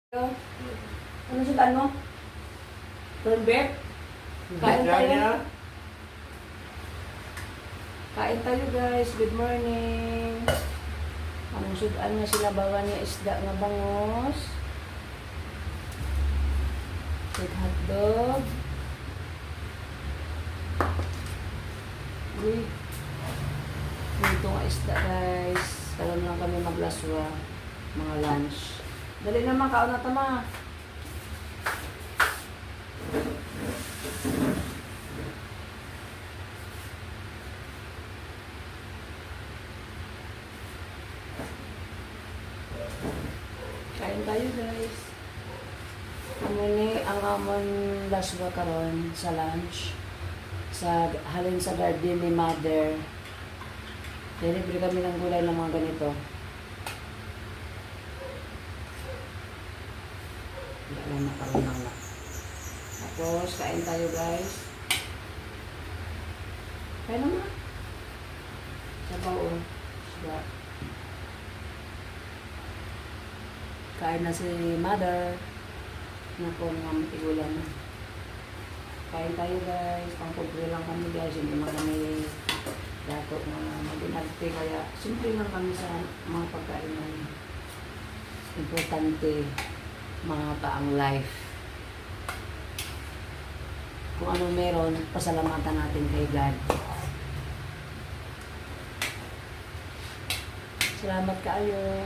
Ano sudan mo? Turn back? Kain tayo. Kain tayo guys. Good morning. Ang sudan nga sila bawa niya isda nga bangos. With hotdog. Uy. Dito nga isda guys. Kalam lang kami maglaswa. Mga lunch. Dali naman, kaon na tama. Kain tayo guys. Kami ni ang amon laswa karon sa lunch. Halin sa garden ni mother. Delivery kami ng gulay ng mga ganito. Wala na karoon na. Tapos, kain tayo guys. Kain naman. Sabaw o. Sabaw. Kain na si mother. Naku, mga matigulan na. Kain tayo guys. Pangpobre lang kami guys. Hindi naman kami dato na mag-inarte. Kaya, simple lang kami sa mga pagkain namin. Importante. Mga taang life. Kung ano meron, pasalamatan natin kay God. Salamat kayo.